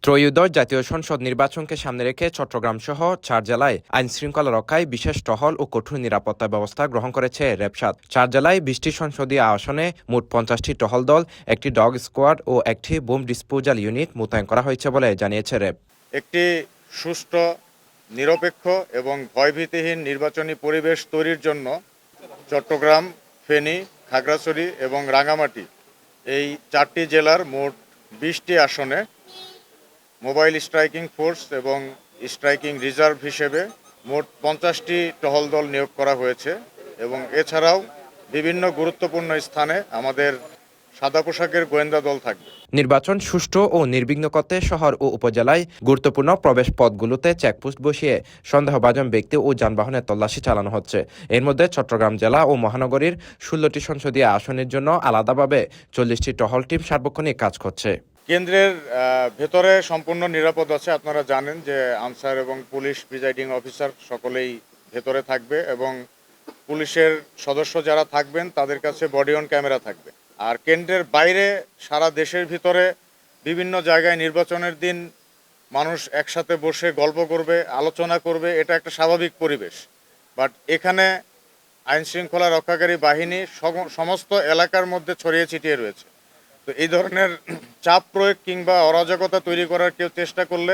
ত্রয়োদশ জাতীয় সংসদ নির্বাচনকে সামনে রেখে চট্টগ্রাম সহ 4 জেলায় আইনশৃঙ্খলা রক্ষায় বিশেষ টহল ও কঠোর নিরাপত্তা ব্যবস্থা গ্রহণ করেছে র্যাব ৭। 4 জেলায় ২০টি সংসদীয় আসনে মোট ৫০টি টহল দল, একটি ডগ স্কোয়াড ও একটি বোম ডিসপোজাল ইউনিট মোতায়েন করা হয়েছে বলে জানিয়েছে র্যাব। একটি সুষ্ঠু, নিরপেক্ষ এবং ভয়ভীতিহীন নির্বাচনী পরিবেশ তৈরির জন্য চট্টগ্রাম, ফেনী, খাগড়াছড়ি এবং রাঙামাটি এই 4টি জেলার মোট 20টি আসনে মোবাইল স্ট্রাইকিং ফোর্স এবং স্ট্রাইকিং রিজার্ভ হিসেবে মোট 50টি টহল দল নিয়োগ করা হয়েছে এবং এছাড়াও বিভিন্ন গুরুত্বপূর্ণ স্থানে আমাদের সাদা পোশাকের গোয়েন্দা দল থাকবে। নির্বাচন সুষ্ঠু ও নির্বিঘ্ন করতে শহর ও উপজেলায় গুরুত্বপূর্ণ প্রবেশ পথগুলোতে চেকপোস্ট বসিয়ে সন্দেহভাজন ব্যক্তি ও যানবাহনের তল্লাশি চালানো হচ্ছে। এর মধ্যে চট্টগ্রাম জেলা ও মহানগরীর 16টি সংসদীয় আসনের জন্য আলাদাভাবে 40টি টহল টিম সার্বক্ষণিক কাজ করছে। কেন্দ্রের ভেতরে সম্পূর্ণ নিরাপদ আছে। আপনারা জানেন যে আনসার এবং পুলিশ প্রিজাইডিং অফিসার সকলেই ভেতরে থাকবে এবং পুলিশের সদস্য যারা থাকবেন তাদের কাছে বডি অন ক্যামেরা থাকবে। আর কেন্দ্রের বাইরে সারা দেশের ভিতরে বিভিন্ন জায়গায় নির্বাচনের দিন মানুষ একসাথে বসে গল্প করবে, আলোচনা করবে, এটা একটা স্বাভাবিক পরিবেশ। বাট এখানে আইনশৃঙ্খলা রক্ষাকারী বাহিনী সমস্ত এলাকার মধ্যে ছড়িয়ে ছিটিয়ে রয়েছে। তো এই ধরনের চাপ প্রয়োগ কিংবা অরাজকতা তৈরি করার কেউ চেষ্টা করলে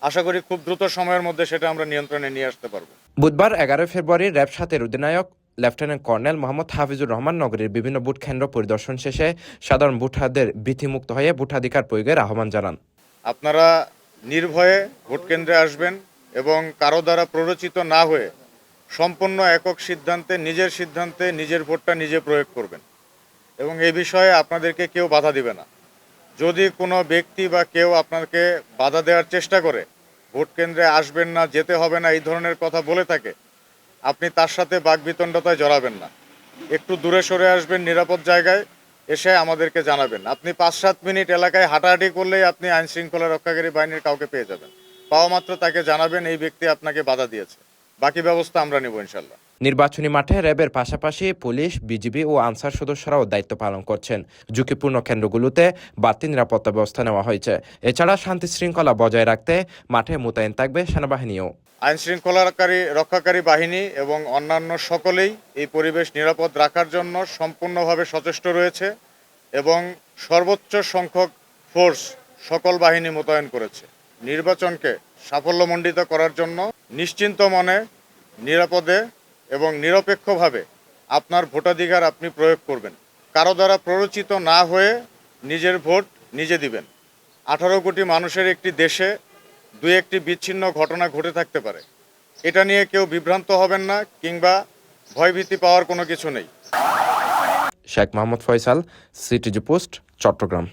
আশা করি খুব দ্রুত সময়ের মধ্যে সেটা আমরা নিয়ন্ত্রণে নিয়ে আসতে পারবো। বুধবার 11 ফেব্রুয়ারি র্যাব ৭-এর অধিনায়ক লেফটেন্যান্ট কর্নেল মোহাম্মদ হাফিজুর রহমান নগরীর বিভিন্ন ভোট কেন্দ্র পরিদর্শন শেষে সাধারণ ভোটারদের ভীতিমুক্ত হয়ে ভোটাধিকার প্রয়োগের আহ্বান জানান। আপনারা নির্ভয়ে ভোট কেন্দ্রে আসবেন এবং কারো দ্বারা প্ররোচিত না হয়ে সম্পূর্ণ একক সিদ্ধান্তে নিজের ভোটটা নিজে প্রয়োগ করবেন এবং এই বিষয়ে আপনাদেরকে কেউ বাধা দিবে না। যদি কোনো ব্যক্তি বা কেউ আপনাকে বাধা দেওয়ার চেষ্টা করে ভোট কেন্দ্রে আসবেন না, যেতে হবে না, এই ধরনের কথা বলে থাকে, আপনি তার সাথে বাকবিতণ্ডায় জড়াবেন না। একটু দূরে সরে আসবেন, নিরাপদ জায়গায় এসে আমাদেরকে জানাবেন। আপনি ৫-৭ মিনিট এলাকায় হাঁটাহাঁটি করলেই আপনি আইনশৃঙ্খলা রক্ষাকারী বাহিনীর কাউকে পেয়ে যাবেন। পাওয়া মাত্র তাকে জানাবেন এই ব্যক্তি আপনাকে বাধা দিয়েছে। বাকি ব্যবস্থা আমরা নেব ইনশাল্লাহ। নির্বাচনী মাঠে র্যাবের পাশাপাশি পুলিশ, বিজিবি ও আনসার সদস্যরাও দায়িত্ব পালন করছেন। ঝুঁকিপূর্ণ কেন্দ্রগুলোতে বাড়তি নিরাপত্তা ব্যবস্থা নেওয়া হয়েছে। এছাড়া শান্তি শৃঙ্খলা বজায় রাখতে মাঠে মোতায়েন থাকবে সেনাবাহিনীও। আইনশৃঙ্খলা রক্ষাকারী বাহিনী এবং অন্যান্য সকলেই এই পরিবেশ নিরাপদ রাখার জন্য সম্পূর্ণভাবে সচেষ্ট রয়েছে এবং সর্বোচ্চ সংখ্যক ফোর্স সকল বাহিনী মোতায়েন করেছে। নির্বাচনকে সাফল্যমণ্ডিত করার জন্য নিশ্চিন্ত মনে, নিরাপদে এবং নিরপেক্ষভাবে আপনার ভোটাধিকার আপনি প্রয়োগ করবেন। কারো দ্বারা প্ররোচিত না হয়ে নিজের ভোট নিজে দিবেন। 18 কোটি মানুষের একটি দেশে 2-1টি বিচ্ছিন্ন ঘটনা ঘটে থাকতে পারে, এটা নিয়ে কেউ বিভ্রান্ত হবেন না কিংবা ভয়ভীতি পাওয়ার কোনো কিছু নেই। Sheikh Mohammad Faisal, CTG post, Chittagong.